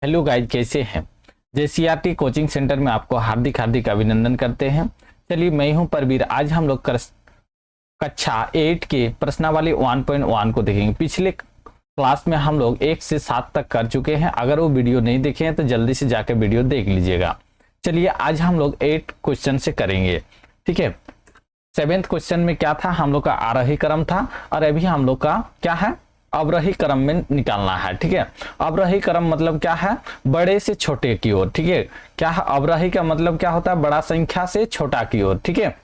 Hello guys, कैसे हैं। JCERT coaching centre में आपको हार्दिक हार्दिक अभिनंदन करते हैं। चलिए, मैं हूं परवीर। आज हम लोग कक्षा 8 के प्रश्नावली 1.1 को देखेंगे। पिछले क्लास में हम लोग 1 से 7 तक कर चुके हैं। अगर वो वीडियो नहीं देखे हैं तो जल्दी से जाकर वीडियो देख लीजिएगा। चलिए, आज हम लोग 8 क्वेश्चन से करेंगे। ठीक है, 7th क्वेश्चन में क्या था, हम लोग का आरोही क्रम था और अभी हम लोग का क्या है, अवरोही क्रम में निकालना है। ठीक है, अवरोही क्रम मतलब क्या है, बड़े से छोटे की ओर। ठीक है, क्या है, अवरोही का मतलब क्या होता है, बड़ा संख्या से छोटा की ओर। ठीक है,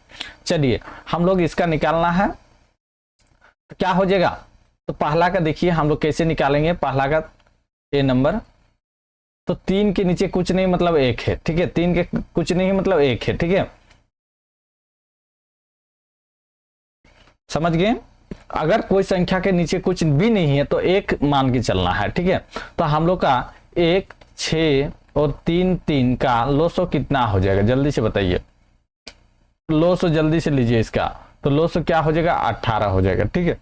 चलिए हम लोग इसका निकालना है तो क्या हो जाएगा। तो पहला का देखिए हम लोग कैसे निकालेंगे। पहला का ए नंबर, तो 3 के नीचे कुछ नहीं मतलब 1 है। ठीक है, 3 के कुछ नहीं मतलब 1 है। ठीक है, समझ गए। अगर कोई संख्या के नीचे कुछ भी नहीं है तो 1 मान के चलना है। ठीक है, तो हम लोग का 1, 6 और 3 3 का लोसो कितना हो जाएगा, जल्दी से बताइए। लोसो जल्दी से लीजिए इसका। तो लोसो क्या हो जाएगा, 18 हो जाएगा। ठीक है,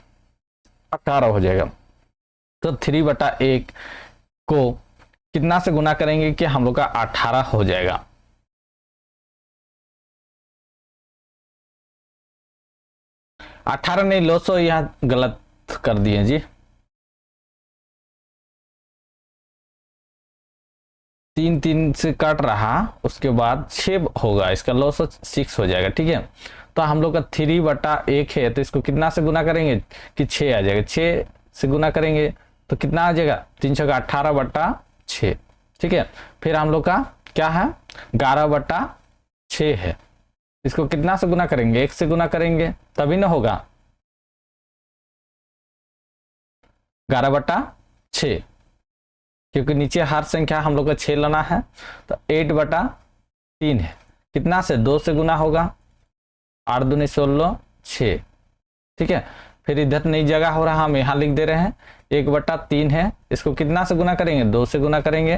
18 हो जाएगा। तो 3/1 को कितना से गुना करेंगे कि हम लोग का 18 हो जाएगा। अठारह नहीं, लोसो यहाँ गलत कर दिए जी। 3 3 से कट रहा, उसके बाद 6 होगा, इसका लोसो 6 हो जाएगा। ठीक है, तो हम लोग का 3/1 है, तो इसको कितना से गुना करेंगे कि 6 आ जाएगा। 6 से गुना करेंगे तो कितना आ जाएगा, 3 6 18/6। ठीक है, फिर हम लोग का क्या है, 11/6 है। इसको कितना से गुना करेंगे, 1 से गुना करेंगे तभी ना होगा। 11/6, क्योंकि नीचे हर संख्या हम लोग का 6 लाना है। तो 8/3 है, कितना से 2 से गुना होगा, 8 दूनी 16 6। ठीक है, फिर इधर नई जगह हो रहा, हम यहाँ लिख दे रहे हैं 1/3 है। इसको कितना से गुना करेंगे, 2 से गुना करेंगे,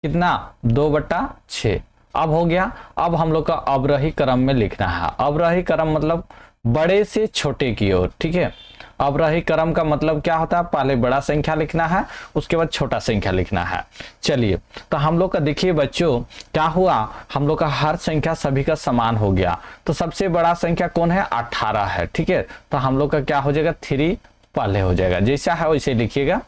कितना 2/6। अब हो गया। अब हम लोग का अवरोही क्रम में लिखना है। अवरोही क्रम मतलब बड़े से छोटे की ओर। ठीक है, अवरोही क्रम का मतलब क्या होता है, पहले बड़ा संख्या लिखना है, उसके बाद छोटा संख्या लिखना है। चलिए, तो हम लोग का देखिए बच्चों क्या हुआ, हम लोग का हर संख्या सभी का समान हो गया। तो सबसे बड़ा संख्या कौन है, 18 है। ठीक है, तो हम लोग का क्या हो जाएगा, 3 पहले हो जाएगा, जैसा है वैसे लिखिएगा।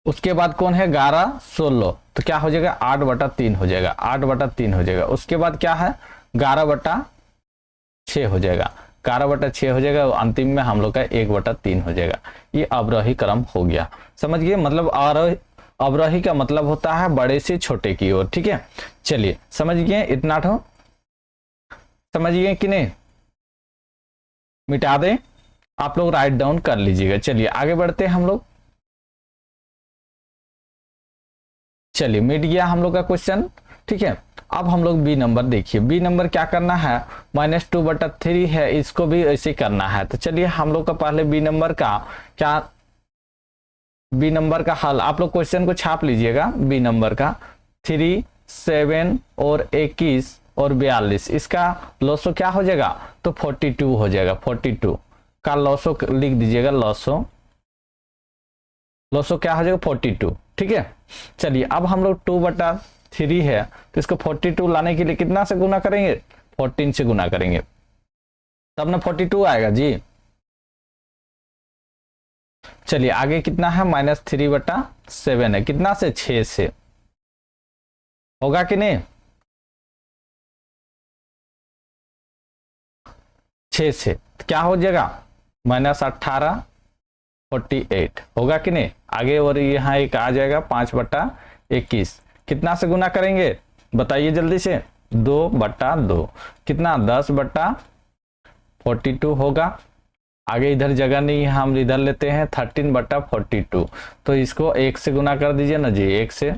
उसके बाद कौन है, 11 16, तो क्या हो जाएगा, 8/3 हो जाएगा। 8/3 हो जाएगा। उसके बाद क्या है, 11/6 हो जाएगा। 11/6 हो जाएगा। अंतिम में हम लोग का 1/3 हो जाएगा। ये अवरोही क्रम हो गया। समझ गए, मतलब अवरोही का मतलब होता है बड़े से छोटे की ओर। ठीक है, चलिए समझ गए, इतना तो समझ गए कि नहीं, मिटा दें, आप लोग राइट डाउन कर लीजिएगा। चलिए आगे बढ़ते हैं हम लोग। चलिए, मिट गया हम लोग का क्वेश्चन। ठीक है, अब हम लोग बी नंबर देखिए। बी नंबर क्या करना है, -2/3 है, इसको भी ऐसे करना है। तो चलिए हम लोग का पहले बी नंबर का क्या, बी नंबर का हल आप लोग क्वेश्चन को छाप लीजिएगा। बी नंबर का 3 7 और 21 और 42, इसका लॉसो क्या हो जाएगा, तो 42 हो जाएगा। 42 का लॉसो लिख दीजिएगा। लॉसो क्या हो जाएगा, 42। ठीक है, चलिए अब हम लोग 2/3 है, तो इसको 42 लाने के लिए कितना से गुना करेंगे, 14 से गुना करेंगे, तब ना 42 आएगा जी। चलिए आगे कितना है, -3/7 है, कितना से, 6 से, होगा कि नहीं, 6 से तो क्या हो जाएगा, -18 48 होगा कि नहीं। आगे और यहाँ एक आ जाएगा 5/21, कितना से गुना करेंगे बताइए जल्दी से, 2/2, कितना 10/42 होगा। आगे इधर जगह नहीं है, हम इधर लेते हैं 13/42, तो इसको 1 से गुना कर दीजिए ना जी। 1 से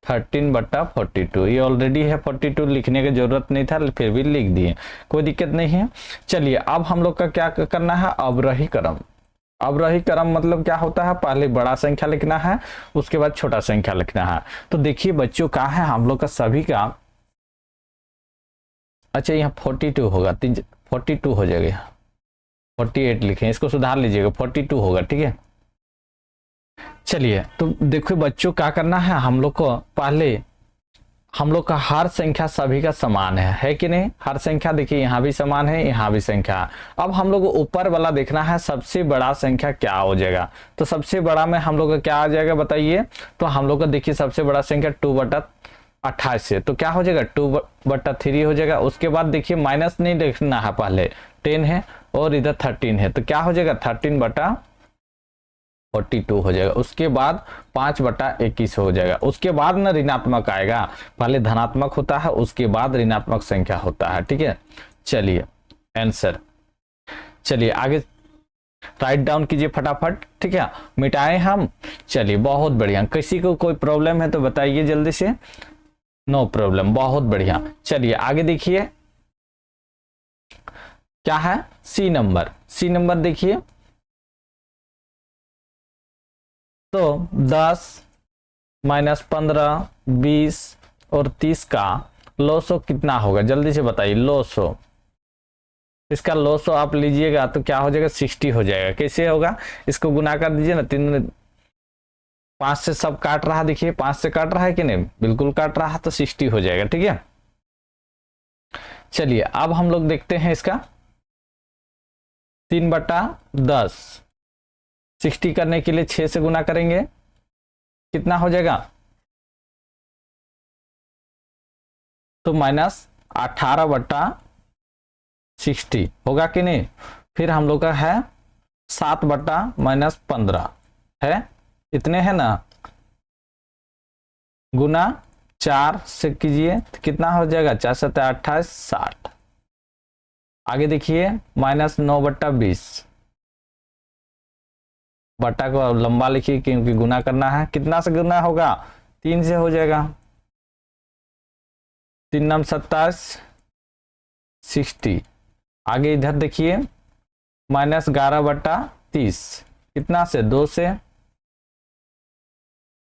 13/42, ये ऑलरेडी है 42, लिखने की जरूरत नहीं था, फिर भी लिख दिए, कोई दिक्कत नहीं है। चलिए अब हम लोग का क्या करना है, अवरोही क्रम। अवरोही क्रम मतलब क्या होता है, पहले बड़ा संख्या लिखना है, उसके बाद छोटा संख्या लिखना है। तो देखिए बच्चों क्या है, हम लोग का सभी का, अच्छा यहाँ 42 होगा, 42 हो जाएगा, 48 लिखें, इसको सुधार लीजिएगा, 42 होगा। ठीक है, चलिए तो देखो बच्चों, क्या करना है हम लोग को, पहले हम लोग का हर संख्या सभी का समान है कि नहीं। हर संख्या देखिए यहाँ भी समान है, यहाँ भी संख्या है। अब हम लोग को ऊपर वाला देखना है सबसे बड़ा संख्या क्या हो जाएगा। तो सबसे बड़ा में हम लोग का क्या आ जाएगा बताइए। तो हम लोग का देखिए सबसे बड़ा संख्या 2/28 है, तो क्या हो जाएगा 2/3 हो जाएगा। उसके बाद देखिए माइनस नहीं देखना है, पहले 10 है और इधर 13 है, तो क्या हो जाएगा 13/42 हो जाएगा। उसके बाद 5/21 हो जाएगा। उसके बाद ना ऋणात्मक आएगा, पहले धनात्मक होता है उसके बाद ऋणात्मक संख्या होता है, ठीक है। चलिए आंसर, चलिए आगे राइट डाउन कीजिए फटाफट, ठीक है। मिटाएं हम, चलिए बहुत बढ़िया। किसी को कोई प्रॉब्लम है तो बताइए जल्दी से। नो प्रॉब्लम, बहुत बढ़िया। चलिए आगे देखिए क्या है, सी नंबर। सी नंबर देखिए, तो 10 माइनस 15 20 और 30 का लॉसो कितना होगा जल्दी से बताइए। लॉसो, इसका लॉसो आप लीजिएगा तो क्या हो जाएगा 60 हो जाएगा। कैसे होगा, इसको गुना कर दीजिए ना, 5 से सब काट रहा, देखिए 5 से काट रहा है कि नहीं, बिल्कुल काट रहा है, तो 60 हो जाएगा, ठीक है। चलिए अब हम लोग देखते हैं इसका 3/10, 60 करने के लिए 6 से गुना करेंगे, कितना हो जाएगा, तो -18/60 होगा कि नहीं। फिर हम लोग का है 7/-15 है, इतने है ना, गुना 4 से कीजिए तो कितना हो जाएगा, 4 7 28 60। आगे देखिए -9/20, बट्टा को लंबा लिखिए क्योंकि गुना करना है। कितना से गुना होगा, 3 से हो जाएगा, 3 9 27 60। आगे इधर देखिए -11/30, कितना से, 2 से,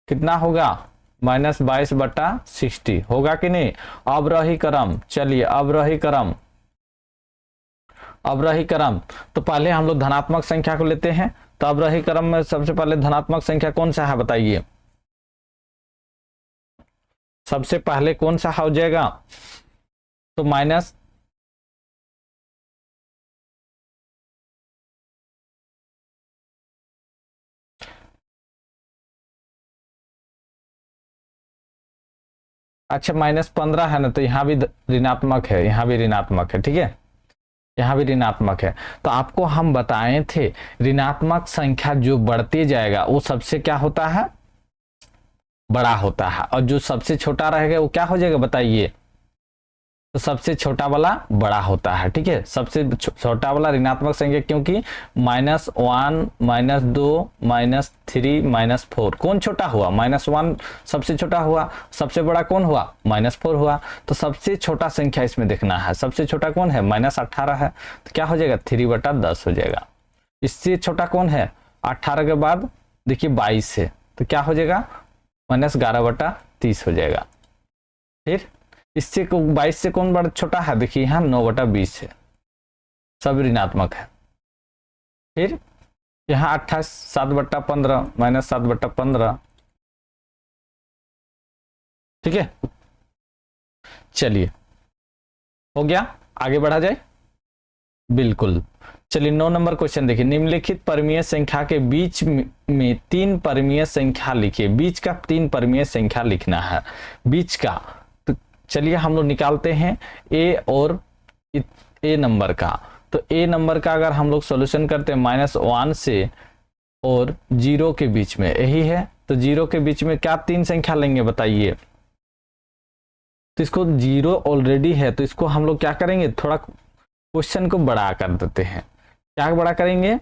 कितना होगा -22/60 होगा कि नहीं। अब रही क्रम, चलिए अब रही क्रम, अब रही क्रम। तो पहले हम लोग धनात्मक संख्या को लेते हैं, तो अब रही क्रम में सबसे पहले धनात्मक संख्या कौन सा है बताइए, सबसे पहले कौन सा हो जाएगा, तो माइनस, अच्छा -15 है ना, तो यहाँ भी ऋणात्मक है, यहाँ भी ऋणात्मक है, ठीक है, यहाँ भी ऋणात्मक है। तो आपको हम बताए थे ऋणात्मक संख्या जो बढ़ते जाएगा वो सबसे क्या होता है, बड़ा होता है, और जो सबसे छोटा रहेगा वो क्या हो जाएगा बताइए, तो सबसे छोटा वाला बड़ा होता है, ठीक है। सबसे छोटा वाला ऋणात्मक संख्या, क्योंकि -1 -2 -3 -4 कौन छोटा हुआ, -1 सबसे छोटा हुआ, सबसे बड़ा कौन हुआ, -4 हुआ। तो सबसे छोटा संख्या इसमें देखना है, सबसे छोटा कौन है, -18 है, तो क्या हो जाएगा 3/10 हो जाएगा। इससे छोटा कौन है, 18 के बाद देखिए 22 है, तो क्या हो जाएगा -11/30 हो जाएगा। फिर इससे 22 से कौन बड़ा छोटा है, देखिए यहाँ 9/20 है, सब ऋणात्मक है। फिर यहाँ 28 7/15 -7/15, ठीक है। चलिए हो गया, आगे बढ़ा जाए, बिल्कुल। चलिए 9 नंबर क्वेश्चन देखिए, निम्नलिखित परमीय संख्या के बीच में 3 परमीय संख्या लिखिए। बीच का 3 परमीय संख्या लिखना है, बीच का। तो चलिए हम लोग निकालते हैं ए और ए नंबर का। तो ए नंबर का अगर हम लोग सॉल्यूशन करते हैं -1 से और 0 के बीच में, यही है, तो 0 के बीच में क्या 3 संख्या लेंगे बताइए। तो इसको 0 ऑलरेडी है, तो इसको हम लोग क्या करेंगे, थोड़ा क्वेश्चन को बड़ा कर देते हैं। क्या बड़ा करेंगे,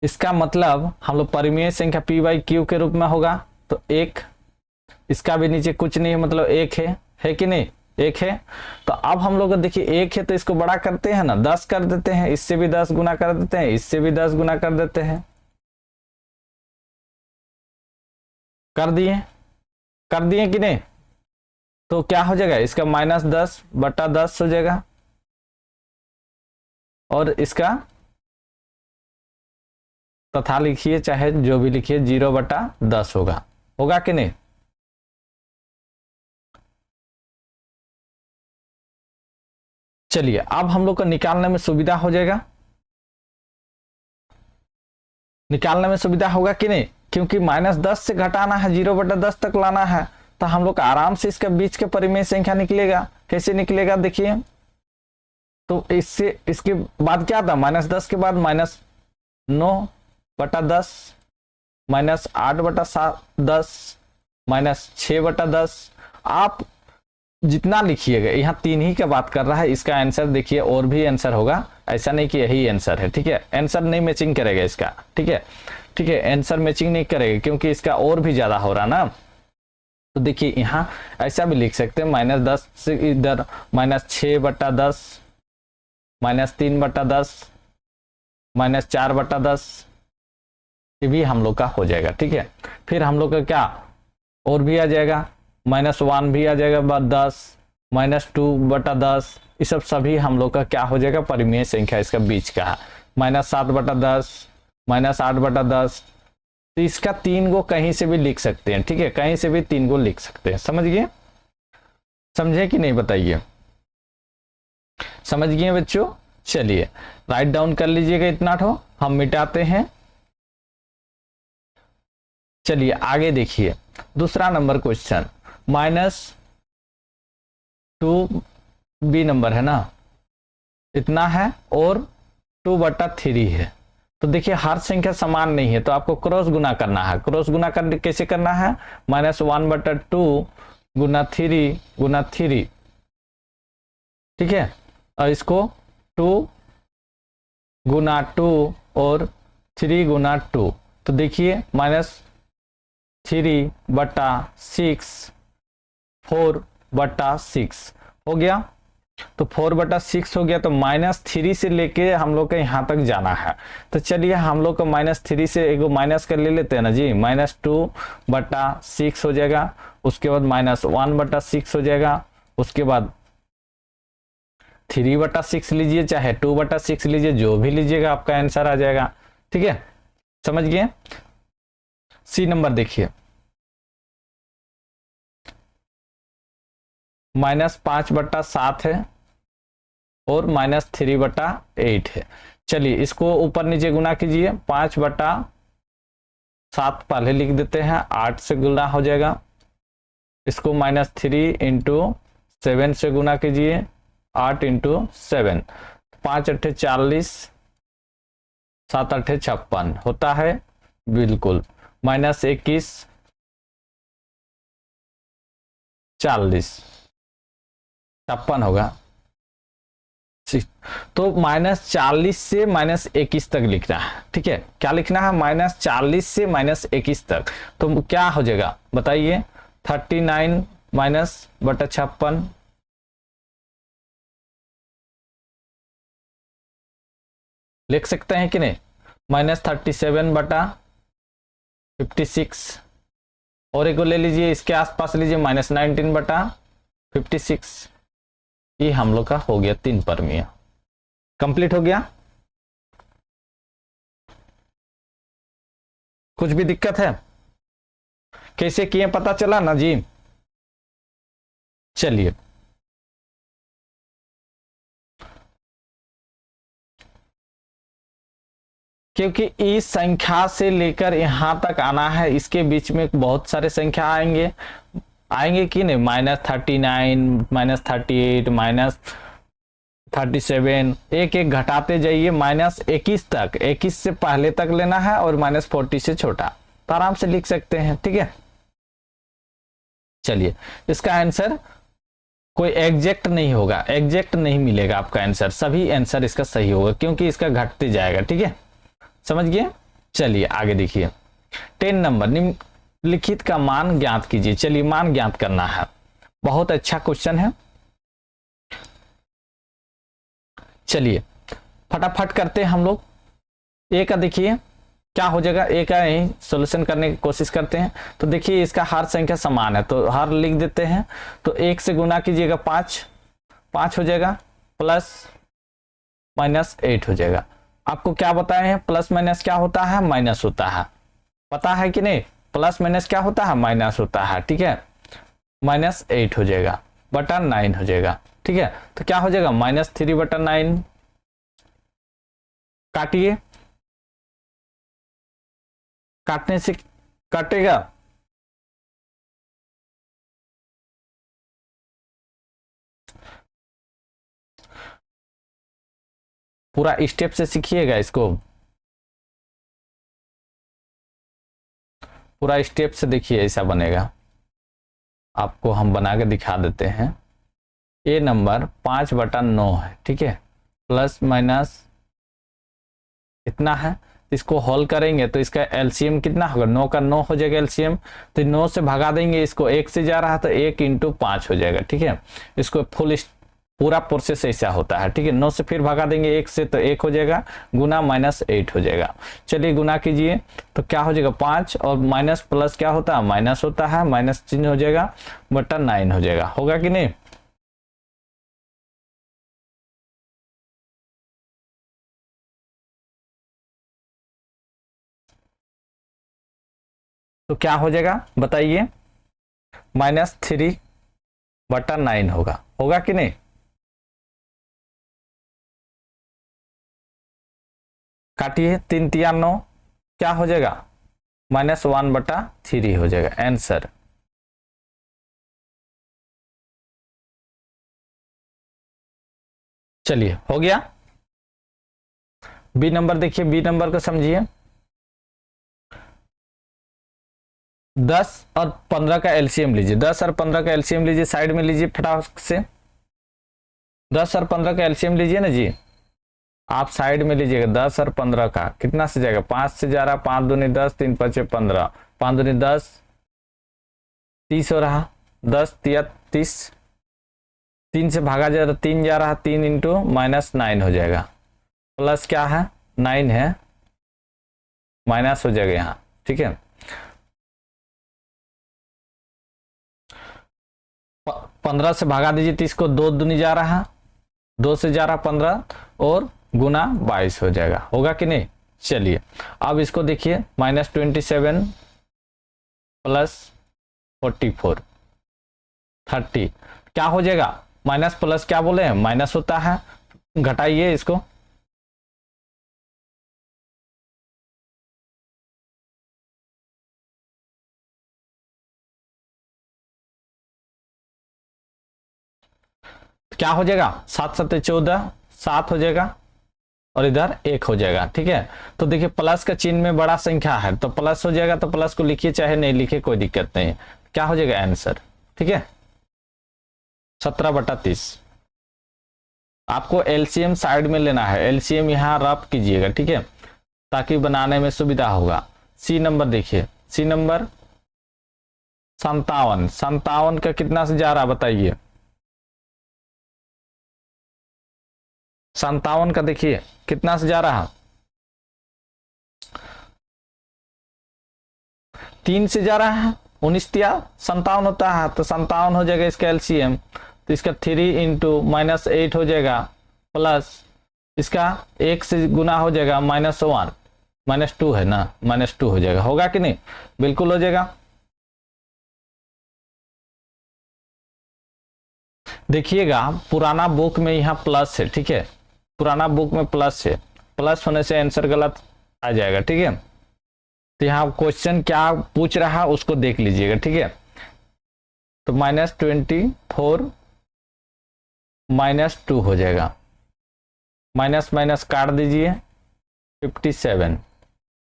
इसका मतलब हम लोग परिमेय संख्या p/q के रूप में होगा, तो 1, इसका भी नीचे कुछ नहीं है, मतलब 1 है कि नहीं, 1 है। तो अब हम लोग देखिए 1 है तो इसको बड़ा करते हैं ना, 10 कर देते हैं, इससे भी 10 गुना कर देते हैं, इससे भी 10 गुना कर देते हैं, कर दिए कि नहीं, तो क्या हो जाएगा, इसका -10/10 हो जाएगा, और इसका तथा लिखिए चाहे जो भी लिखिए 0/10 होगा कि नहीं। चलिए अब हम लोग को निकालने में सुविधा हो जाएगा, निकालने में सुविधा होगा कि नहीं, क्योंकि -10 से घटाना है, 0/10 तक लाना है, तो हम लोग आराम से इसके बीच के परिमेय संख्या निकलेगा। कैसे निकलेगा देखिए, तो इससे इसके बाद क्या था, -10 के बाद -9/10, -8/10, -6/10। आप जितना लिखिएगा, यहाँ 3 ही का बात कर रहा है, इसका आंसर देखिए और भी आंसर होगा, ऐसा नहीं कि यही आंसर है, ठीक है। आंसर नहीं मैचिंग करेगा इसका, ठीक है, ठीक है, आंसर मैचिंग नहीं करेगा क्योंकि इसका और भी ज्यादा हो रहा ना। तो देखिए यहाँ ऐसा भी लिख सकते हैं, -10 से इधर -6/10, -3/10, -4/10, ये भी हम लोग का हो जाएगा, ठीक है। फिर हम लोग का क्या और भी आ जाएगा, -1 भी आ जाएगा, 10, -2/10, ये सब सभी हम लोग का क्या हो जाएगा, परिमेय संख्या इसका बीच का है, -7/10, -8/10। तो इसका 3 को कहीं से भी लिख सकते हैं, ठीक है, कहीं से भी 3 को लिख सकते हैं, समझ गए, समझे कि नहीं बताइए, समझ गए बच्चों। चलिए राइट डाउन कर लीजिएगा इतना ठो, हम मिटाते हैं। चलिए आगे देखिए, दूसरा नंबर क्वेश्चन, -2b नंबर है ना, इतना है और 2/3 है। तो देखिए हर संख्या समान नहीं है, तो आपको क्रॉस गुना करना है। क्रॉस गुना करने कैसे करना है, -1/2 गुना 3 गुना 3, ठीक है, और इसको 2 गुना 2 और 3 गुना 2। तो देखिए -3/6 4/6 हो गया, तो 4/6 हो गया, तो -3 से लेके हम लोग को यहाँ तक जाना है। तो चलिए हम लोग को -3 से एक माइनस कर ले लेते हैं ना जी, -2/6 हो जाएगा, उसके बाद -1/6 हो जाएगा, उसके बाद 3/6 लीजिए चाहे 2/6 लीजिए, जो भी लीजिएगा आपका आंसर आ जाएगा, ठीक है, समझ गए। सी नंबर देखिए, -5/7 है और -3/8 है। चलिए इसको ऊपर नीचे गुना कीजिए, 5/7 पहले लिख देते हैं, 8 से गुना हो जाएगा, इसको -3 × 7 से गुना कीजिए, 8 × 7, 5 8 40, 7 8 56 होता है, बिल्कुल, -21 40 56 होगा। तो -40 से -21 तक लिखना है, ठीक है, क्या लिखना है, -40 से -21 तक। तो क्या हो जाएगा बताइए, 39 -56, लिख सकते हैं कि नहीं, -37/56, और एक को ले लीजिए इसके आसपास लीजिए, -19/56, ये हम लोग का हो गया 3 परमीय, कंप्लीट हो गया। कुछ भी दिक्कत है, कैसे किए पता चला ना जी। चलिए क्योंकि इस संख्या से लेकर यहां तक आना है, इसके बीच में बहुत सारे संख्या आएंगे कि नहीं, -39 -38 -37, एक एक घटाते जाइए -21 तक, 21 से पहले तक लेना है और -40 से छोटा, तो आराम से लिख सकते हैं, ठीक है। चलिए इसका आंसर कोई एग्जैक्ट नहीं होगा, एग्जैक्ट नहीं मिलेगा आपका आंसर, सभी आंसर इसका सही होगा क्योंकि इसका घटते जाएगा, ठीक है, समझ गए। चलिए आगे देखिए, 10 नंबर, निम्नलिखित का मान ज्ञात कीजिए। चलिए मान ज्ञात करना है, बहुत अच्छा क्वेश्चन है, चलिए फटाफट करते हैं हम लोग। ए का देखिए क्या हो जाएगा, एक यही सॉल्यूशन करने की कोशिश करते हैं। तो देखिए इसका हर संख्या समान है तो हर लिख देते हैं। तो 1 से गुना कीजिएगा 5, 5 हो जाएगा, प्लस माइनस 8 हो जाएगा। आपको क्या बताए हैं, प्लस माइनस क्या होता है, माइनस होता है, पता है कि नहीं, प्लस माइनस क्या होता है, माइनस होता है, ठीक है। माइनस 8 हो जाएगा बटा 9 हो जाएगा, ठीक है। तो क्या हो जाएगा, -3 बटा 9, काटिए, काटने से कटेगा, पूरा स्टेप से सीखिएगा इसको, पूरा स्टेप से देखिए ऐसा बनेगा। आपको हम बना के दिखा देते हैं। ए नंबर 5 बटा 9 है, ठीक है, प्लस माइनस इतना है। इसको हॉल करेंगे तो इसका एलसीएम कितना होगा, 9 का 9 हो जाएगा एलसीएम। तो 9 से भगा देंगे इसको, 1 से जा रहा है तो 1 × 5 हो जाएगा, ठीक है। इसको फुल पूरा प्रोसेस ऐसा होता है, ठीक है। 9 से फिर भगा देंगे 1 से तो 1 हो जाएगा, गुना -8 हो जाएगा। चलिए गुना कीजिए तो क्या हो जाएगा, 5 और माइनस प्लस क्या होता है, माइनस होता है, माइनस चिन्ह हो जाएगा बटा 9 हो जाएगा, होगा कि नहीं। तो क्या हो जाएगा बताइए, -3 बटा 9 होगा, होगा कि नहीं। काटिए, 3 तिया 9, क्या हो जाएगा, -1 बटा 3 हो जाएगा आंसर। चलिए हो गया। बी नंबर देखिए, बी नंबर को समझिए। 10 और 15 का एलसीएम लीजिए, 10 और 15 का एलसीएम लीजिए, साइड में लीजिए फटाफट से। 10 और 15 का एलसीएम लीजिए ना जी, आप साइड में लीजिएगा। 10 और 15 का कितना से जाएगा, 5 से जा रहा, 5 दूनी 10, 3 5 15, 5 दूनी 10, 30 हो रहा, 10 तिया 30, 3 से भागा जा रहा, 3 जा रहा, 3 इंटू -9 हो जाएगा, प्लस क्या है 9 है, माइनस हो जाएगा यहाँ, ठीक है। 15 से भागा दीजिए 30 को, 2 दूनी जा रहा, 2 से जा रहा 15 और गुना 22 हो जाएगा, होगा कि नहीं। चलिए अब इसको देखिए, -27 प्लस 44 30, क्या हो जाएगा, माइनस प्लस क्या बोले हैं, माइनस होता है, घटाइए इसको, क्या हो जाएगा, 7 7 14, 7 हो जाएगा और इधर 1 हो जाएगा, ठीक है। तो देखिए प्लस का चिन्ह में बड़ा संख्या है तो प्लस हो जाएगा, तो प्लस को लिखिए चाहे नहीं लिखिए कोई दिक्कत नहीं, क्या हो जाएगा आंसर, ठीक है। 17 बटा 30। आपको एलसीएम साइड में लेना है, एलसीएम यहाँ रफ कीजिएगा, ठीक है, ताकि बनाने में सुविधा होगा। सी नंबर देखिए, सी नंबर 57, 57 का कितना से जा रहा बताइए, 57 का देखिए कितना से जा रहा, 3 से जा रहा है, 19 तिया 57 होता है, तो 57 हो जाएगा इसका एलसीएम। तो इसका 3 इंटू -8 हो जाएगा, प्लस इसका 1 से गुना हो जाएगा -1, -2 है ना, -2 हो जाएगा, होगा कि नहीं, बिल्कुल हो जाएगा। देखिएगा पुराना बुक में यहाँ प्लस है, ठीक है, पुराना बुक में प्लस है, प्लस होने से आंसर गलत आ जाएगा, ठीक है। तो यहाँ क्वेश्चन क्या पूछ रहा है उसको देख लीजिएगा, ठीक है। तो -24 -2 हो जाएगा, माइनस माइनस काट दीजिए, 57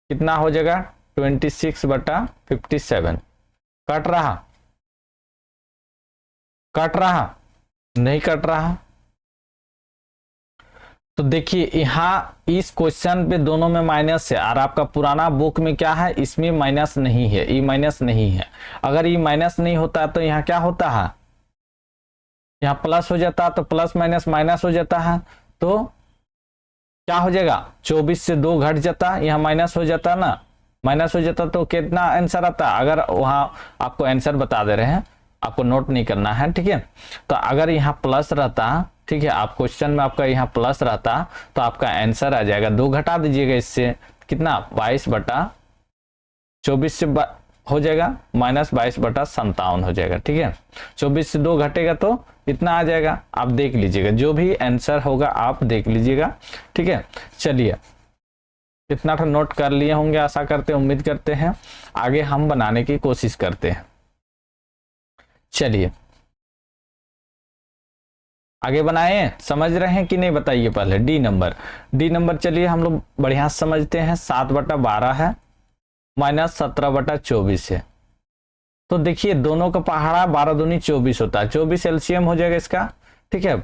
कितना हो जाएगा, 26 बटा 57, कट रहा, कट रहा नहीं कट रहा। तो देखिए यहाँ इस क्वेश्चन पे दोनों में माइनस है और आपका पुराना बुक में क्या है, इसमें माइनस नहीं है, ई माइनस नहीं है। अगर ई माइनस नहीं होता तो यहाँ क्या होता है, यहाँ प्लस हो जाता, तो प्लस माइनस माइनस हो जाता है, तो क्या हो जाएगा, 24 से 2 घट जाता, यहाँ माइनस हो जाता ना, माइनस हो जाता तो कितना आंसर आता। अगर वहां आपको आंसर बता दे रहे हैं, आपको नोट नहीं करना है, ठीक है। तो अगर यहाँ प्लस रहता, ठीक है, आप क्वेश्चन में आपका यहाँ प्लस रहता तो आपका आंसर आ जाएगा, 2 घटा दीजिएगा इससे, कितना 22/24 से हो जाएगा -22/57 हो जाएगा, ठीक है। 24 से 2 घटेगा तो इतना आ जाएगा, आप देख लीजिएगा, जो भी आंसर होगा आप देख लीजिएगा, ठीक है। चलिए इतना तो नोट कर लिए होंगे, आशा करते हैं, उम्मीद करते हैं। आगे हम बनाने की कोशिश करते हैं। चलिए आगे बनाए, समझ रहे हैं कि नहीं बताइए पहले। डी नंबर चलिए हम लोग बढ़िया समझते हैं। 7/12 है -17/24 है। तो देखिए दोनों का पहाड़ा 12 दूनी 24 होता है, 24 एलसीएम हो जाएगा इसका, ठीक है।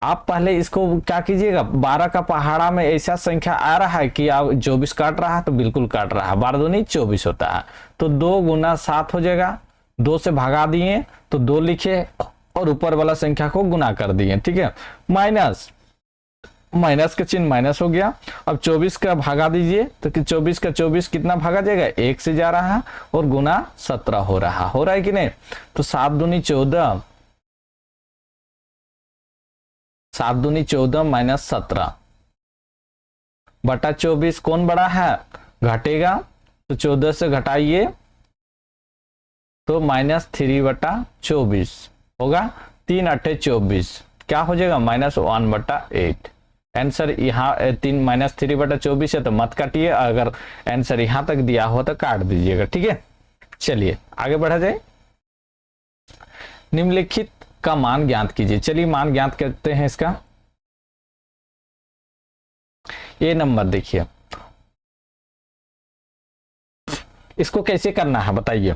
आप पहले इसको क्या कीजिएगा, 12 का पहाड़ा में ऐसा संख्या आ रहा है कि आप 24 काट रहा है तो बिल्कुल काट रहा है, 12 दूनी 24 होता है, तो 2 गुना 7 हो जाएगा, 2 से भगा दिए तो 2 लिखे और ऊपर वाला संख्या को गुना कर दिए, ठीक है। माइनस का चिन्ह माइनस हो गया। अब 24 का भागा दीजिए तो 24 का 24 कितना भागा जाएगा, 1 से जा रहा है और गुना 17 हो रहा है कि नहीं। तो 7 दूनी 14, 7 दूनी 14 -17 बटा 24 कौन बड़ा है, घटेगा तो 14 से घटाइए तो -3/24 होगा, 3 8 24 क्या हो जाएगा -1/8। आंसर यहाँ 3 -3/24 है तो मत काटिए, अगर आंसर यहां तक दिया हो तो काट दीजिएगा, ठीक है। चलिए आगे बढ़ा जाए। निम्नलिखित का मान ज्ञात कीजिए। चलिए मान ज्ञात करते हैं इसका। ये नंबर देखिए, इसको कैसे करना है बताइए,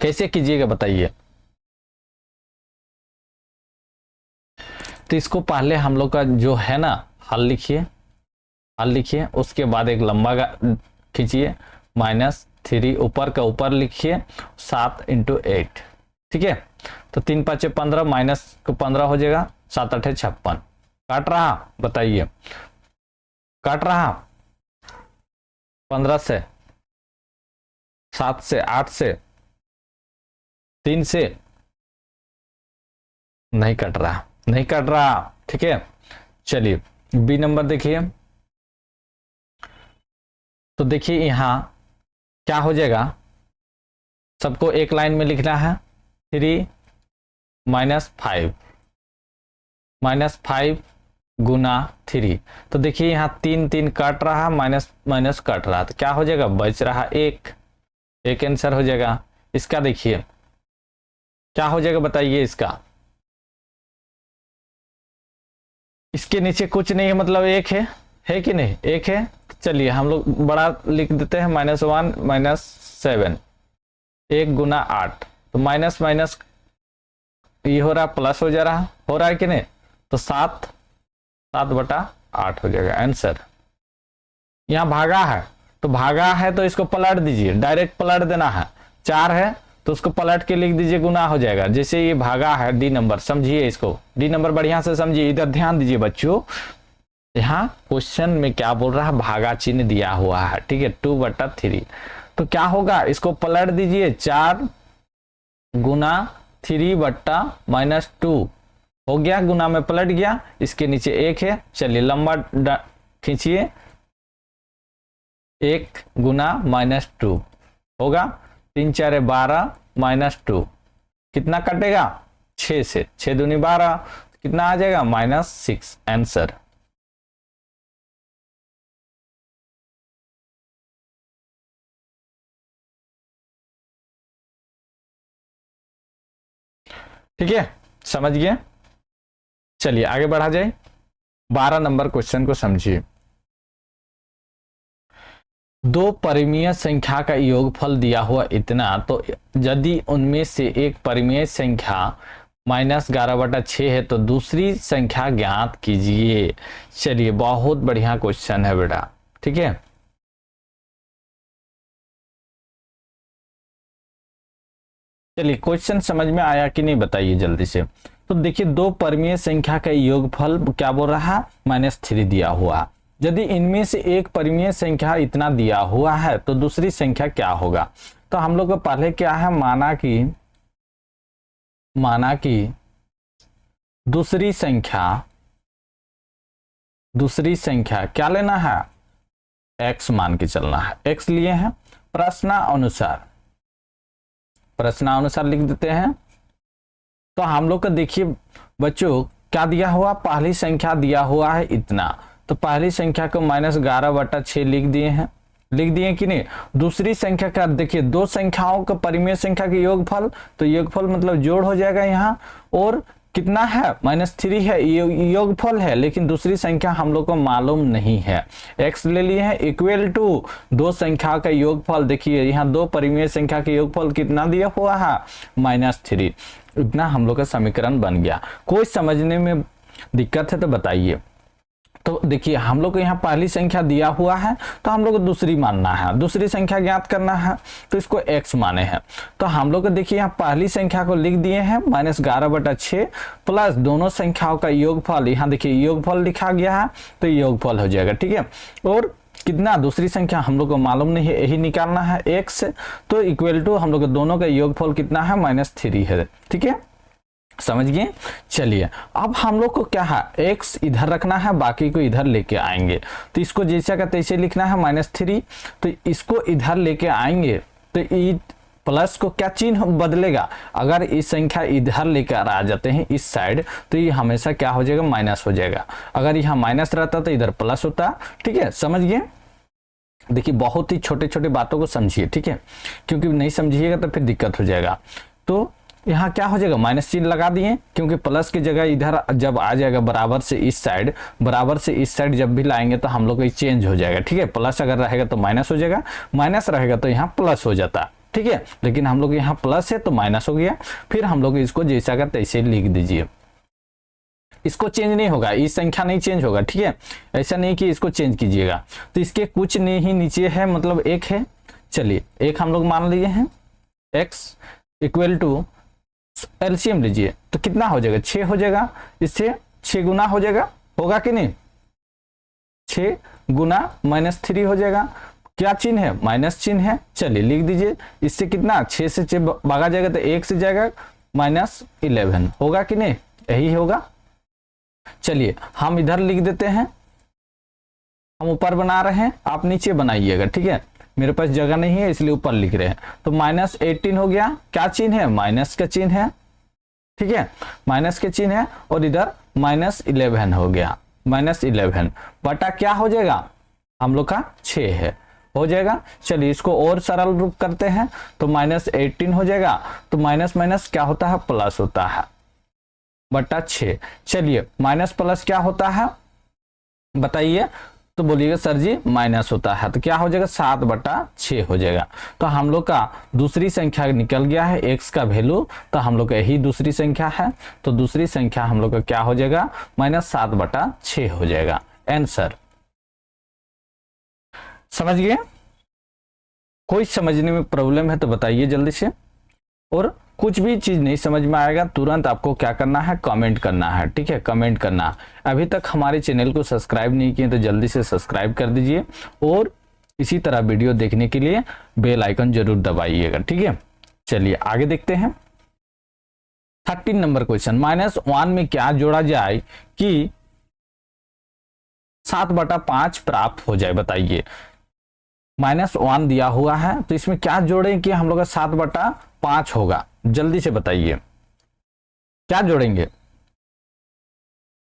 कैसे कीजिएगा बताइए। तो इसको पहले हम लोग का जो है ना हल लिखिए, उसके बाद एक लंबा खींचिए, -3 ऊपर का ऊपर लिखिए, 7 × 8, ठीक है। तो 3 5 15 -15 हो जाएगा, 7 8 56 काट रहा, बताइए काट रहा 15 से, 7 से, 8 से, 3 से, नहीं कट रहा, ठीक है। चलिए बी नंबर देखिए। तो देखिए यहां क्या हो जाएगा, सबको एक लाइन में लिखना है, 3 -5 गुना 3। तो देखिए यहाँ 3 3 काट रहा, माइनस काट रहा, तो क्या हो जाएगा, बच रहा एक आंसर हो जाएगा। इसका देखिए क्या हो जाएगा बताइए, इसके नीचे कुछ नहीं है, मतलब एक है कि नहीं, एक है। चलिए हम लोग बड़ा लिख देते हैं, -1 -7, 1 गुना 8, तो माइनस ये हो रहा, प्लस हो जा रहा, हो रहा है कि नहीं, तो 7/8 हो जाएगा आंसर। यहाँ भागा है तो इसको पलट दीजिए, डायरेक्ट पलट देना है। 4 है तो उसको पलट के लिख दीजिए, गुना हो जाएगा। जैसे ये भागा है, डी नंबर समझिए, इसको डी नंबर बढ़िया से समझिए, इधर ध्यान दीजिए बच्चों। यहाँ क्वेश्चन में क्या बोल रहा है, भागा चिन्ह दिया हुआ है, ठीक है, 2/3। तो क्या होगा, इसको पलट दीजिए, 4 गुना 3/-2 हो गया, गुना में पलट गया, इसके नीचे 1 है। चलिए लंबा खींचिए, 1 गुना -2 होगा, 3 4 12 -2 कितना कटेगा, 6 से, 6 दूनी 12, कितना आ जाएगा, -6 आंसर। ठीक है, समझ गए। चलिए आगे बढ़ा जाए। 12 नंबर क्वेश्चन को समझिए। 2 परिमेय संख्या का योगफल दिया हुआ इतना, तो यदि उनमें से एक परिमेय संख्या -11/6 है तो दूसरी संख्या ज्ञात कीजिए। चलिए बहुत बढ़िया क्वेश्चन है बेटा, ठीक है। चलिए क्वेश्चन समझ में आया कि नहीं बताइए जल्दी से। तो देखिए दो परमीय संख्या का योगफल क्या बोल रहा है, -3 दिया हुआ। यदि इनमें से एक परिमेय संख्या इतना दिया हुआ है तो दूसरी संख्या क्या होगा। तो हम लोग को पहले क्या है, माना कि दूसरी संख्या क्या लेना है, x मान के चलना है। x लिए हैं, प्रश्नानुसार लिख देते हैं। तो हम लोग का देखिए बच्चों क्या दिया हुआ, पहली संख्या दिया हुआ है इतना, तो पहली संख्या को -11/6 लिख दिए कि नहीं। दूसरी संख्या का देखिए, दो संख्याओं का परिमेय संख्या के योगफल, तो योगफल मतलब जोड़ हो जाएगा यहाँ, और कितना है, -3 है, योगफल है, लेकिन दूसरी संख्या हम लोग को मालूम नहीं है। x ले लिए हैं इक्वल टू दो संख्या का योगफल। देखिए यहाँ दो परिमेय संख्या के योगफल कितना दिया हुआ है, -3। इतना हम लोग का समीकरण बन गया। कोई समझने में दिक्कत है तो बताइए। तो देखिए हम लोग को यहाँ पहली संख्या दिया हुआ है, तो हम लोग को दूसरी मानना है, दूसरी संख्या ज्ञात करना है, तो इसको x माने हैं। तो हम लोग को देखिए यहाँ पहली संख्या को लिख दिए हैं -11/6 प्लस दोनों संख्याओं का योगफल। यहाँ देखिए योगफल लिखा गया है, तो योगफल हो जाएगा, ठीक है। और कितना, दूसरी संख्या हम लोग को मालूम नहीं है, यही निकालना है x, तो इक्वल टू हम लोग को दोनों का योगफल कितना है, -3 है, ठीक है, समझ गए। चलिए अब हम लोग को क्या है, x इधर रखना है, बाकी को इधर लेके आएंगे। तो इसको जैसा का तैसे लिखना है -3, तो इसको इधर लेके आएंगे, तो प्लस को क्या चिन्ह बदलेगा, अगर इस संख्या इधर लेकर आ जाते हैं इस साइड, तो ये हमेशा क्या हो जाएगा, माइनस हो जाएगा। अगर यहाँ माइनस रहता तो इधर प्लस होता, ठीक है, समझ गए। देखिए बहुत ही छोटे छोटे बातों को समझिए, ठीक है, क्योंकि नहीं समझिएगा तो फिर दिक्कत हो जाएगा। तो यहाँ क्या हो जाएगा, माइनस चिन्ह लगा दिए, क्योंकि प्लस की जगह इधर जब आ जाएगा बराबर से इस साइड जब भी लाएंगे तो हम लोग को चेंज हो जाएगा, ठीक है। प्लस अगर रहेगा तो माइनस हो जाएगा, माइनस रहेगा तो यहाँ प्लस हो जाता, ठीक है। लेकिन हम लोग यहाँ प्लस है तो माइनस हो गया। फिर हम लोग इसको जैसा का तैसे लिख दीजिए, इसको चेंज नहीं होगा, इस संख्या नहीं चेंज होगा, ठीक है। ऐसा नहीं कि इसको चेंज कीजिएगा, तो इसके कुछ नहीं नीचे है, मतलब एक है। चलिए एक हम लोग मान लिए हैं, x इक्वल टू एलसीएम लीजिए, तो कितना हो जाएगा, 6 हो जाएगा। इससे 6 गुना हो जाएगा, होगा कि नहीं, 6 गुना -3 हो जाएगा। क्या चिन्ह है, माइनस चिन्ह है। चलिए लिख दीजिए, इससे कितना, 6 से 6 भागा जाएगा तो 1 से जाएगा, -11 होगा कि नहीं, यही होगा। चलिए हम इधर लिख देते हैं, हम ऊपर बना रहे हैं, आप नीचे बनाइएगा, ठीक है। मेरे पास जगह नहीं है इसलिए ऊपर लिख रहे हैं। तो -18 हो गया, क्या चिन्ह है, माइनस का चिन्ह है, ठीक है, माइनस के चिन्ह है। और इधर -11 हो गया, -11 बटा क्या हो जाएगा, हम लोग का 6 है, हो जाएगा। चलिए इसको और सरल रूप करते हैं, तो -18 हो जाएगा, तो माइनस माइनस क्या होता है, प्लस होता है, बटा 6। चलिए माइनस प्लस क्या होता है बताइए, तो बोलिएगा सर जी माइनस होता है, तो क्या हो जाएगा, 7/6 हो जाएगा। तो हम लोग का दूसरी संख्या निकल गया है, x का वैल्यू, तो हम लोग का यही दूसरी संख्या है। तो दूसरी संख्या हम लोग का क्या हो जाएगा, -7/6 हो जाएगा आंसर। समझ गए। कोई समझने में प्रॉब्लम है तो बताइए जल्दी से, और कुछ भी चीज नहीं समझ में आएगा तुरंत आपको क्या करना है, कमेंट करना है, ठीक है, कमेंट करना। अभी तक हमारे चैनल को सब्सक्राइब नहीं किए तो जल्दी से सब्सक्राइब कर दीजिए, और इसी तरह वीडियो देखने के लिए बेल आइकन जरूर दबाइएगा, ठीक है। चलिए आगे देखते हैं 13 नंबर क्वेश्चन। -1 में क्या जोड़ा जाए कि 7/5 प्राप्त हो जाए, बताइए। -1 दिया हुआ है, तो इसमें क्या जोड़ें कि हम लोग का 7/5 होगा, जल्दी से बताइए क्या जोड़ेंगे।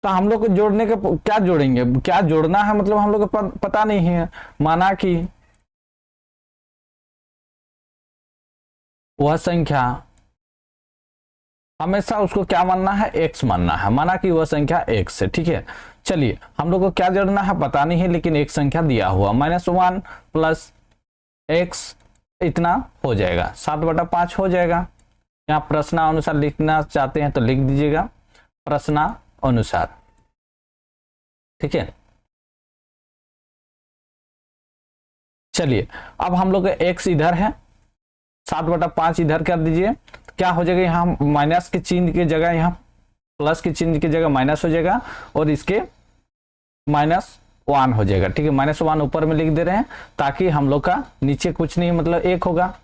तो हम लोग को जोड़ने का क्या जोड़ेंगे, क्या जोड़ना है, मतलब हम लोग को पता नहीं है। माना कि वह संख्या, हमेशा उसको क्या मानना है, x मानना है। माना कि वह संख्या x है, ठीक है। चलिए हम लोग को क्या जोड़ना है पता नहीं है, लेकिन एक संख्या दिया हुआ, -1 प्लस x इतना हो जाएगा, 7/5 हो जाएगा। यहाँ प्रश्नानुसार लिखना चाहते हैं तो लिख दीजिएगा, प्रश्नानुसार, ठीक है। चलिए अब हम लोग का x इधर है, 7/5 इधर कर दीजिए, क्या हो जाएगा, यहाँ माइनस के चिन्ह की जगह यहाँ प्लस के चिन्ह की जगह माइनस हो जाएगा और इसके -1 हो जाएगा। ठीक है, -1 ऊपर में लिख दे रहे हैं ताकि हम लोग का नीचे कुछ नहीं मतलब 1 होगा,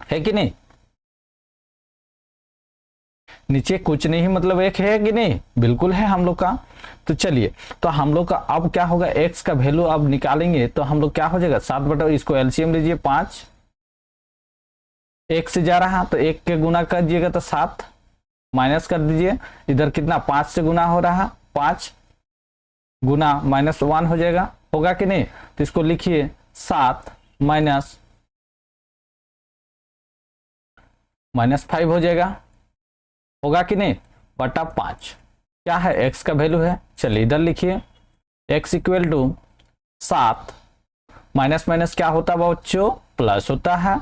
है कि नहीं? नीचे कुछ नहीं मतलब 1 है कि नहीं? बिल्कुल है हम लोग का। तो चलिए, तो हम लोग का अब क्या होगा, x का वैल्यू अब निकालेंगे तो हम लोग क्या हो जाएगा 7 बटा, इसको एलसीएम लीजिए 5, 1 से जा रहा तो 1 के गुना कर दीजिएगा तो 7, माइनस कर दीजिए इधर कितना 5 से गुना हो रहा, 5 गुना -1 हो जाएगा, होगा कि नहीं? तो इसको लिखिए 7 -5 हो जाएगा, होगा कि नहीं? बटा 5 क्या है, x का वैल्यू है। चलिए इधर लिखिए x equal to 7 minus minus क्या होता है बच्चों, प्लस होता है।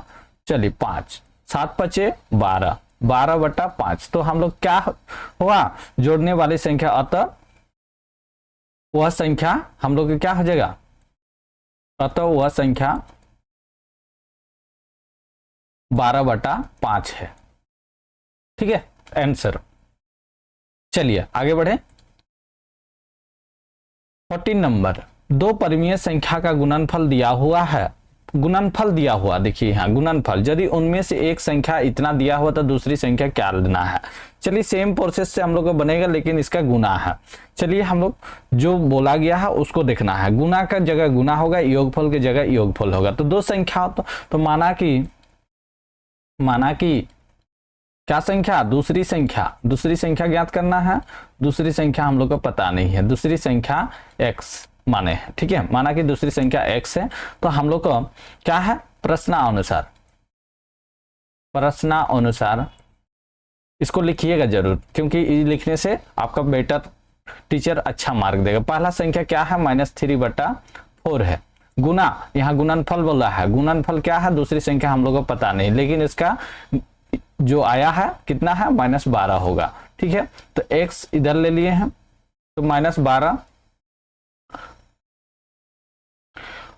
चलिए 5, 7 पचे 12, 12 बटा 5। तो हम लोग क्या हुआ, जोड़ने वाली संख्या, अतः वह संख्या हम लोग क्या हो जाएगा, अतः वह संख्या 12 बटा 5 है। ठीक है, आंसर। चलिए आगे बढ़े। 14 नंबर, दो परिमेय संख्या का गुणनफल दिया हुआ है, गुणनफल दिया हुआ, देखिए यहाँ गुणनफल, यदि उनमें से एक संख्या इतना दिया हुआ तो दूसरी संख्या क्या लेना है। चलिए सेम प्रोसेस से हम लोग को बनेगा लेकिन इसका गुना है। चलिए हम लोग जो बोला गया है उसको देखना है, गुना का जगह गुना होगा, योगफल की जगह योगफल होगा। तो दो संख्या तो माना कि क्या संख्या, दूसरी संख्या ज्ञात करना है। दूसरी संख्या हम लोग को पता नहीं है, दूसरी संख्या x माने है। ठीक है, माना कि दूसरी संख्या x है तो हम लोग को क्या है, प्रश्नानुसार इसको लिखिएगा जरूर, क्योंकि लिखने से आपका बेटा टीचर अच्छा मार्क देगा। पहला संख्या क्या है, -3 बटा 4 है। गुना, यहाँ गुणनफल बोला है, गुणनफल क्या है, दूसरी संख्या हम लोग को पता नहीं, लेकिन इसका जो आया है कितना है, -12 होगा। ठीक है, तो x इधर ले लिए हैं तो -12,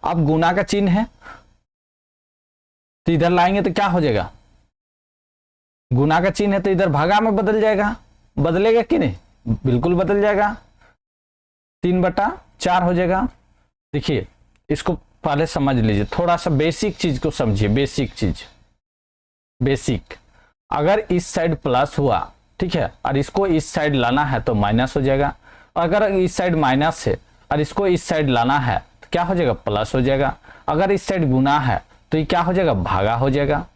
अब गुना का चिन्ह है तो इधर लाएंगे तो क्या हो जाएगा, गुना का चिन्ह है तो इधर भागा में बदल जाएगा, बदलेगा कि नहीं, बिल्कुल बदल जाएगा, 3 बटा 4 हो जाएगा। देखिए इसको पहले समझ लीजिए, थोड़ा सा बेसिक चीज को समझिए, बेसिक। अगर इस साइड प्लस हुआ, ठीक है, और इसको इस साइड लाना है तो माइनस हो जाएगा। अगर इस साइड माइनस है और इसको इस साइड लाना है तो क्या हो जाएगा, प्लस हो जाएगा। अगर इस साइड गुना है तो ये क्या हो जाएगा, भागा हो जाएगा।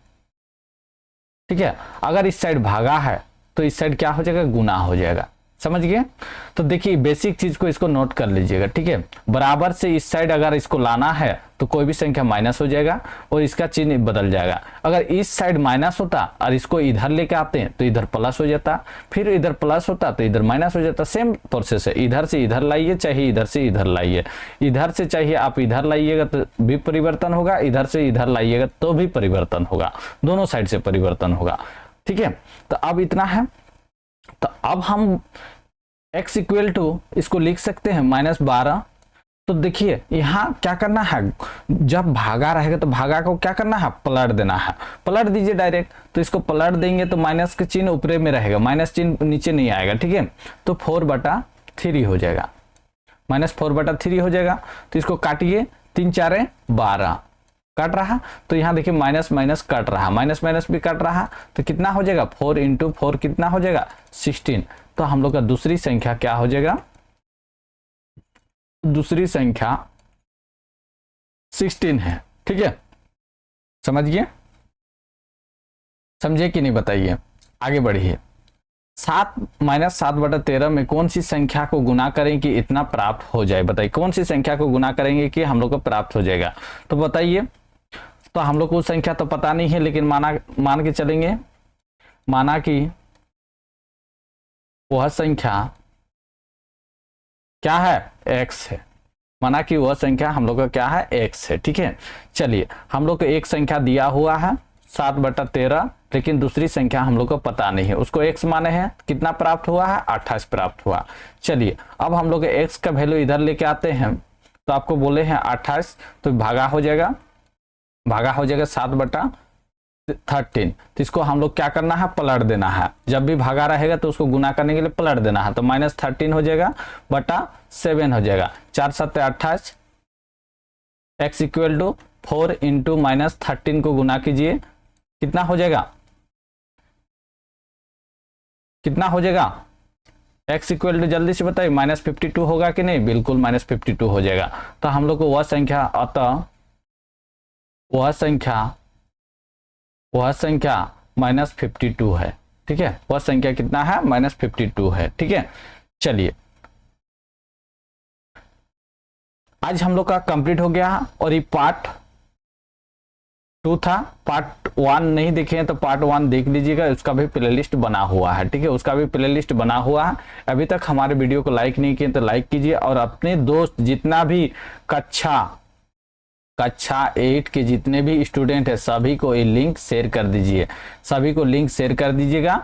ठीक है, अगर इस साइड भागा है तो इस साइड क्या हो जाएगा, गुना हो जाएगा। समझ गए? तो देखिए बेसिक चीज को इसको नोट कर लीजिएगा। ठीक है, बराबर से इस साइड अगर इसको लाना है तो कोई भी संख्या माइनस हो जाएगा और इसका चिन्ह बदल जाएगा। अगर इस साइड माइनस होता और इसको इधर लेके आते हैं तो इधर प्लस हो जाता, फिर इधर प्लस होता तो इधर माइनस हो जाता। सेम प्रोसेस है, इधर से इधर लाइए चाहे इधर से इधर लाइए, इधर से चाहिए आप इधर लाइएगा तो भी परिवर्तन होगा, इधर से इधर लाइएगा तो भी परिवर्तन होगा, दोनों साइड से परिवर्तन होगा। ठीक है, तो अब इतना है। तो अब हम x इक्वल टू इसको लिख सकते हैं -12। तो देखिए यहाँ क्या करना है, जब भागा रहेगा तो भागा को क्या करना है, पलट देना है। पलट दीजिए डायरेक्ट, तो इसको पलट देंगे तो माइनस के चिन्ह ऊपर में रहेगा, माइनस चिन्ह नीचे नहीं आएगा। ठीक है, तो 4/3 हो जाएगा, -4/3 हो जाएगा। तो इसको काटिए, 3 4 12 कट रहा, तो यहाँ देखिए माइनस माइनस कट रहा, माइनस माइनस भी कट रहा, तो कितना हो जाएगा, 4 × 4 कितना हो जाएगा, 16। तो हम लोग का दूसरी संख्या क्या हो जाएगा, दूसरी संख्या 16 है। ठीक है, समझिए, समझे कि नहीं बताइए, आगे बढ़िए। 7 -7/13 में कौन सी संख्या को गुना करें कि इतना प्राप्त हो जाए, बताइए कौन सी संख्या को गुना करेंगे कि हम लोग को प्राप्त हो जाएगा। तो बताइए, तो हम लोग को संख्या तो पता नहीं है, लेकिन मान के चलेंगे, माना कि वह संख्या क्या है, x है। माना कि वह संख्या हम लोग का क्या है, x है। ठीक है, चलिए हम लोग को एक संख्या दिया हुआ है 7/13, लेकिन दूसरी संख्या हम लोग को पता नहीं है, उसको x माने हैं, कितना प्राप्त हुआ है, 28 प्राप्त हुआ। चलिए अब हम लोग x का वैल्यू इधर लेके आते हैं, तो आपको बोले हैं 28, तो भागा हो जाएगा 7/13 13, तो इसको हम लोग क्या करना है, पलट देना है। जब भी भागा रहेगा तो उसको गुना करने के लिए पलट देना है, तो -13 हो जाएगा बटा 7 हो जाएगा। 4 7 28, x इक्वल टू 4 इंटू -13 को गुना कीजिए, कितना हो जाएगा, कितना हो जाएगा, x इक्वल टू जल्दी से बताइए, -52 होगा कि नहीं, बिल्कुल -52 हो जाएगा। तो हम लोग को वह संख्या, अतः वह संख्या -52 है, ठीक है, वह संख्या कितना है, -52 है, ठीक है। चलिए आज हम लोग का कंप्लीट हो गया, और ये पार्ट 2 था। पार्ट 1 नहीं देखे हैं तो पार्ट 1 देख लीजिएगा, उसका भी प्लेलिस्ट बना हुआ है, ठीक है, उसका भी प्लेलिस्ट बना हुआ है। अभी तक हमारे वीडियो को लाइक नहीं किए तो लाइक कीजिए, और अपने दोस्त जितना भी कक्षा 8 के जितने भी स्टूडेंट है सभी को ये लिंक शेयर कर दीजिए, सभी को लिंक शेयर कर दीजिएगा।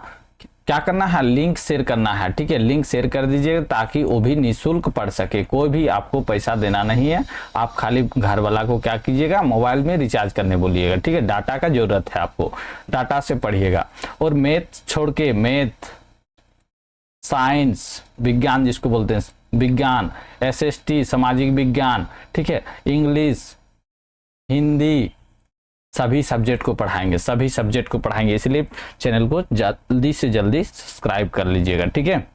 क्या करना है, लिंक शेयर करना है, ठीक है, लिंक शेयर कर दीजिएगा ताकि वो भी निःशुल्क पढ़ सके, कोई भी आपको पैसा देना नहीं है। आप खाली घर वाला को क्या कीजिएगा, मोबाइल में रिचार्ज करने बोलिएगा, ठीक है, डाटा का जरूरत है आपको, डाटा से पढ़िएगा। और मैथ छोड़ के, मैथ, साइंस, विज्ञान जिसको बोलते हैं विज्ञान, SST सामाजिक विज्ञान, ठीक है, इंग्लिश, हिंदी, सभी सब्जेक्ट को पढ़ाएंगे, सभी सब्जेक्ट को पढ़ाएंगे, इसलिए चैनल को जल्दी से जल्दी सब्सक्राइब कर लीजिएगा, ठीक है।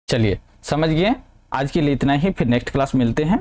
चलिए समझ गए, आज के लिए इतना ही, फिर नेक्स्ट क्लास मिलते हैं।